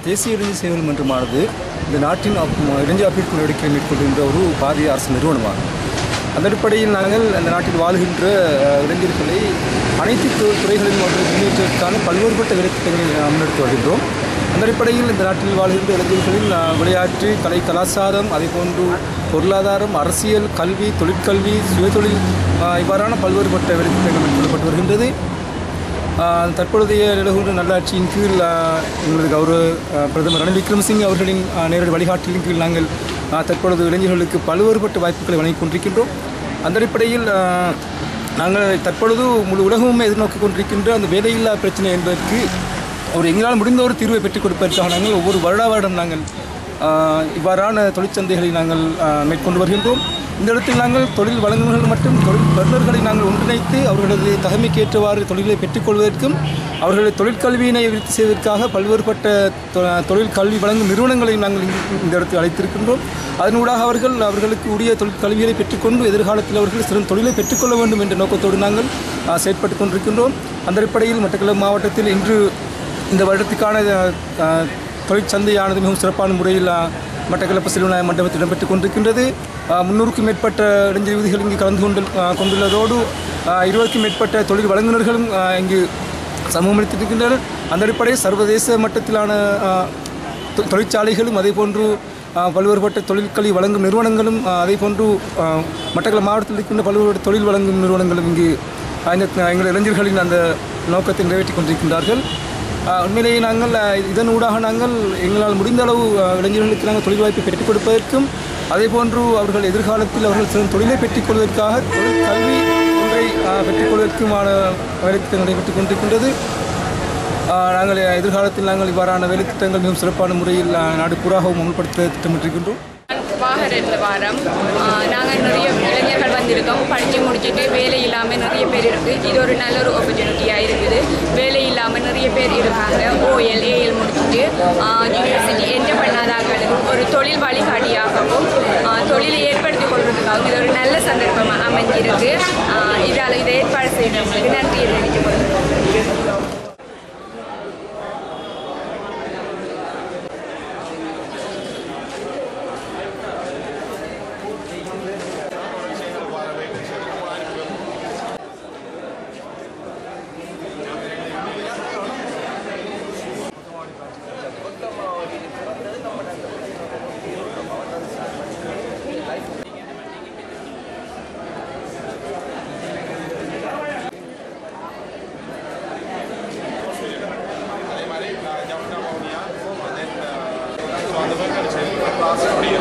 தேசிய இளைஞர் சேவை மன்றமானது இந்த நாட்டின் இளைஞர் அபிவிருத்தி நடவடிக்கை மேற்கொள்கின்ற ஒரு பாரிய அரசு நிறுவனமாகும். அந்த அடிப்படையில் நாங்கள் அந்த நாட்டில் வாழ்கின்ற இளைஞர்களை அனைத்து துறைகளிலும் அவர்கள் முன்னேற்றத்திற்கான பல்வேறுபட்ட வேலைத்திட்டங்களை முன்னெடுத்து வருகின்றோம். அந்த அடிப்படையில் இந்த நாட்டில் வாழ்கின்ற இளைஞர்களில் விளையாட்டு, கலை, கலாச்சாரம், அதேபோன்று பொருளாதாரம், அரசியல், கல்வி, தொழிற்கல்வி, சுயதொழில் இவ்வாறான பல்வேறுபட்ட வேலைத்திட்டங்கள் மேற்கொள்ளப்பட்டு வருகின்றது. தற்பொழுதைய நிலவுகின்ற நல்லாட்சியின் கீழ் எங்களது கௌரவ பிரதமர் ரணில் விக்ரமசிங்கே அவர்களின் நேரடி வழிகாட்டலின் கீழ் நாங்கள் தற்பொழுது இளைஞர்களுக்கு பல்வேறுபட்ட வாய்ப்புகளை வழங்கிக் கொண்டிருக்கின்றோம். அந்த அடிப்படையில் நாங்கள் தற்பொழுது முழு உலகமும் எதிர்நோக்கி கொண்டிருக்கின்ற அந்த வேலையில்லா பிரச்சனை என்பதற்கு எங்களால் முடிந்த ஒரு தீர்வை பெற்றுக் கொடுப்பதற்காக நாங்கள் ஒவ்வொரு வருடம் நாங்கள் இவ்வாறான தொழிற்சந்தைகளை நாங்கள் மேற்கொண்டு வருகின்றோம். இந்த இடத்தில் நாங்கள் தொழில் வழங்குநர்கள் மற்றும் தொழில் வல்லுநர்களை நாங்கள் ஒன்றிணைத்து அவர்களது தகமைக்கேற்றவாறு தொழிலை பெற்றுக்கொள்வதற்கும் அவர்களது தொழிற்கல்வியினை விருத்தி செய்வதற்காக பல்வேறுபட்ட தொழில் கல்வி வழங்கும் நிறுவனங்களையும் நாங்கள் இந்த இடத்தில் அழைத்திருக்கின்றோம். அதனூடாக அவர்களுக்கு உரிய தொழிற்கல்விகளை பெற்றுக்கொண்டு எதிர்காலத்தில் அவர்கள் சிறந்த தொழிலை பெற்றுக்கொள்ள வேண்டும் என்ற நோக்கத்தோடு நாங்கள் செயற்பட்டு கொண்டிருக்கின்றோம். அந்த அடிப்படையில் மட்டக்களப்பு மாவட்டத்தில் இன்று இந்த வருடத்துக்கான தொழிற்சந்தையானது மிகவும் சிறப்பான முறையில் மட்டக்களப்பு செல்வநாயக மண்டபத்தில் இடம்பெற்றுக் கொண்டிருக்கின்றது. 300க்கும் மேற்பட்ட இளைஞர் யுவதிகள் இங்கு கலந்து கொண்டுள்ளதோடு 20க்கும் மேற்பட்ட தொழில் வழங்குநர்களும் இங்கு சமூகமளித்திருக்கின்றனர். அந்த அடிப்படையில் சர்வதேச மட்டத்திலான தொழிற்சாலைகளும் அதேபோன்று பல்வேறுபட்ட தொழிற்கல்வி வழங்கும் நிறுவனங்களும் அதேபோன்று மட்டக்களப்பு மாவட்டத்தில் இருக்கின்ற பல்வேறு தொழில் வழங்கும் நிறுவனங்களும் இங்கு எங்கள் இளைஞர்களின் அந்த நோக்கத்தை நிறைவேற்றிக் கொண்டிருக்கின்றார்கள். உண்மையிலேயே நாங்கள் இதனூடாக நாங்கள் எங்களால் முடிந்த அளவு இளைஞர்களுக்கு நாங்கள் தொழில் வாய்ப்பை பெற்றுக் கொடுப்பதற்கும் அதேபோன்று அவர்கள் எதிர்காலத்தில் அவர்கள் சிறந்த தொழிலை பெற்றுக்கொள்வதற்காக தொழில் கல்வி ஒன்றை பெற்றுக்கொள்வதற்குமான வேலைத்திட்டங்கள் நடைபெற்றுக் கொண்டிருக்கின்றது. நாங்கள் எதிர்காலத்தில் நாங்கள் இவ்வாறான வேலைத்திட்டங்கள் மிகவும் சிறப்பான முறையில் நாடு பூராகவும் அமல்படுத்த திட்டமிட்டிருக்கின்றோம். வாகரத்தில் வாரம் நாங்கள் நிறைய இளைஞர்கள் வந்திருக்கோம். படித்து முடிச்சுட்டு வேலை இல்லாமல் நிறைய பேர் இருக்குது. இது ஒரு நல்ல ஒரு ஆப்பர்ச்சுனிட்டியாக இருக்குது. வேலை இல்லாமல் நிறைய பேர் இருக்காங்க. ஏஎல் முடிச்சுட்டு யூனிவர்சிட்டி என்டர் பண்ணாதாக்களுக்கு ஒரு தொழில் வழிகாட்டியாகவும் தொழிலை ஏற்படுத்திக் கொள்வதற்காகவும் இது ஒரு நல்ல சந்தர்ப்பமாக அமைஞ்சிருக்கு. இதை ஏற்பாடு செய்தவங்களுக்கு நன்றியை தெரிவித்துக் கொள்கிறேன். அந்த மாதிரி